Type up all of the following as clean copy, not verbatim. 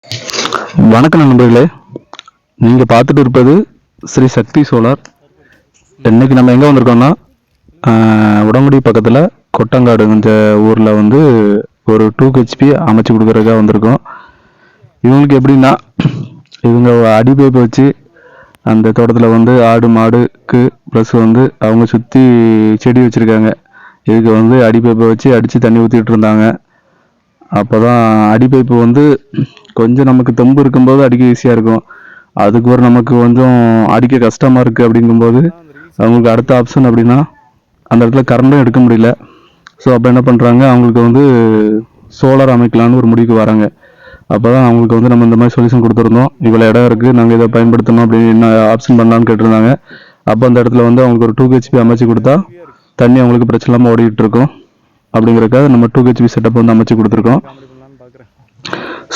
வணக்கம் நண்பர்களே, நீங்கள் பார்த்துட்டு இருப்பது ஸ்ரீ சக்தி சோலார். இன்னைக்கு நம்ம எங்கே வந்திருக்கோம்னா உடங்குடி பக்கத்தில் கொட்டங்காடுங்கிற ஊரில் வந்து ஒரு 2 HP அமைச்சு கொடுக்குறதுக்காக வந்திருக்கோம். இவங்களுக்கு எப்படின்னா, இவங்க அடி பைப்பை வச்சு அந்த தோட்டத்தில் வந்து ஆடு மாடுக்கு ப்ளஸ் வந்து அவங்க சுற்றி செடி வச்சுருக்காங்க. இதுக்கு வந்து அடி பைப்பை வச்சு அடித்து தண்ணி ஊற்றிட்டு இருந்தாங்க. அப்போ தான் அடி பைப்பு வந்து கொஞ்சம் நமக்கு தெம்பு இருக்கும்போது அடிக்க ஈஸியாக இருக்கும். அதுக்கு ஒரு நமக்கு கொஞ்சம் அடிக்க கஷ்டமாக இருக்குது அப்படிங்கும்போது அவங்களுக்கு அடுத்த ஆப்ஷன் அப்படின்னா அந்த இடத்துல கரண்ட்டும் எடுக்க முடியல. ஸோ அப்போ என்ன பண்ணுறாங்க, அவங்களுக்கு வந்து சோலார் அமைக்கலான்னு ஒரு முடிவுக்கு வராங்க. அப்போ தான் அவங்களுக்கு வந்து நம்ம இந்த மாதிரி சொல்யூஷன் கொடுத்துருந்தோம். இவ்வளோ இடம் இருக்குது, நாங்கள் இதை பயன்படுத்தணும் அப்படின்னு என்ன ஆப்ஷன் பண்ணலான்னு கேட்டிருந்தாங்க. அப்போ அந்த இடத்துல வந்து அவங்களுக்கு ஒரு 2 HP அமைச்சு கொடுத்தா தண்ணி அவங்களுக்கு பிரச்சனை இல்லாமல் ஓடிக்கிட்டு இருக்கும். அப்படிங்கிறக்காக நம்ம 2 HP செட்டப் வந்து அமைச்சு கொடுத்துருக்கோம்.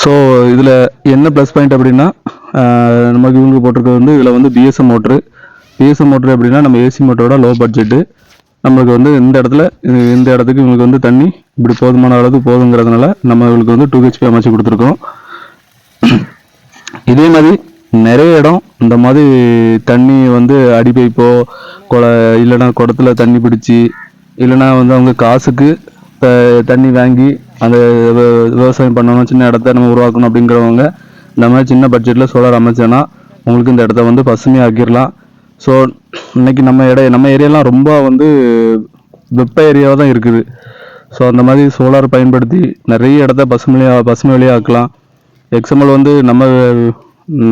ஸோ இதில் என்ன ப்ளஸ் பாயிண்ட் அப்படின்னா, நமக்கு இவங்க போட்டிருக்கிறது வந்து இதில் வந்து பிஎஸ்எம் மோட்ரு. பிஎஸ்எம் மோட்ரு அப்படின்னா நம்ம ஏசி மோட்டரோட லோ பட்ஜெட்டு. நம்மளுக்கு வந்து இந்த இடத்துக்கு இவங்களுக்கு வந்து தண்ணி இப்படி போதுமான அளவுக்கு போதுங்கிறதுனால நம்ம இவங்களுக்கு வந்து 2 HP அமைச்சு கொடுத்துருக்கோம். இதே மாதிரி நிறைய இடம் இந்த மாதிரி தண்ணி வந்து அடி பைப்போ இல்லைன்னா குடத்துல தண்ணி பிடிச்சி இல்லைன்னா வந்து அவங்க காசுக்கு தண்ணி வாங்கி அந்த விவசாயம் பண்ணணும், சின்ன இடத்த நம்ம உருவாக்கணும் அப்படிங்கிறவங்க இந்த மாதிரி சின்ன பட்ஜெட்டில் சோலார் அமைச்சோன்னா உங்களுக்கு இந்த இடத்த வந்து பசுமையாக்கிடலாம். ஸோ இன்னைக்கு நம்ம ஏரியாலாம் ரொம்ப வந்து வெப்ப ஏரியாவாக தான் இருக்குது. ஸோ அந்த மாதிரி சோலார் பயன்படுத்தி நிறைய இடத்த பசுமை வழியாக்கலாம். எக்ஸாம்பிள் வந்து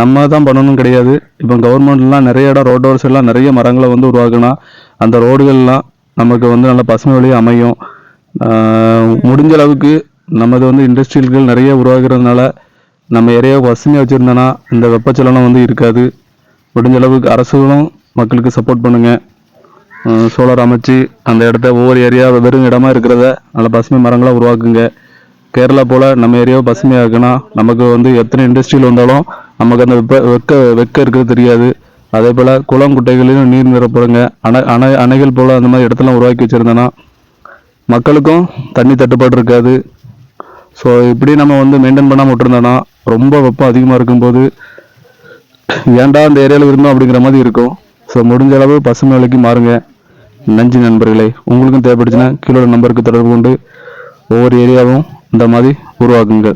நம்ம தான் பண்ணணும் கிடையாது. இப்போ கவர்மெண்ட்லாம் நிறைய இடம் ரோடோர்ஸ் எல்லாம் நிறைய மரங்களை வந்து உருவாக்கணும். அந்த ரோடுகள்லாம் நமக்கு வந்து நல்ல பசுமை வழியாக அமையும். முடிஞ்ச அளவுக்கு நமது வந்து இண்டஸ்ட்ரியல்கள் நிறைய உருவாகிறதுனால நம்ம ஏரியாவை பசுமையாக வச்சுருந்தோன்னா இந்த வெப்பச்சலனம் வந்து இருக்காது. முடிஞ்ச அளவுக்கு அரசுகளும் மக்களுக்கு சப்போர்ட் பண்ணுங்கள். சோலார் அமைச்சு அந்த இடத்த ஒவ்வொரு ஏரியா வெறும் இடமா இருக்கிறத நல்ல பசுமை மரங்களாக உருவாக்குங்க. கேரளா போல் நம்ம ஏரியாவை பசுமையாக்குனா நமக்கு வந்து எத்தனை இண்டஸ்ட்ரியில் வந்தாலும் நமக்கு அந்த வெக்க இருக்கிறது தெரியாது. அதே போல் குளம் குட்டைகளிலும் நீர் நிரப்புறங்க. அணைகள் போல் அந்த மாதிரி இடத்தெல்லாம் உருவாக்கி வச்சுருந்தோன்னா மக்களுக்கும் தண்ணி தட்டுப்பாடு இருக்காது. ஸோ இப்படி நம்ம வந்து மெயின்டைன் பண்ணாமல் விட்டுருந்தோன்னா ரொம்ப வெப்பம் அதிகமாக இருக்கும்போது ஏன்டா இந்த ஏரியாவில் இருந்தோம் அப்படிங்கிற மாதிரி இருக்கும். ஸோ முடிஞ்ச அளவு பசுமை விலைக்கு மாறுங்க. நன்றி நண்பர்களே. உங்களுக்கும் தேவைப்படுச்சுன்னா கீழே நம்பருக்கு தொடர்பு கொண்டு ஒவ்வொரு ஏரியாவும் இந்த மாதிரி உருவாக்குங்க.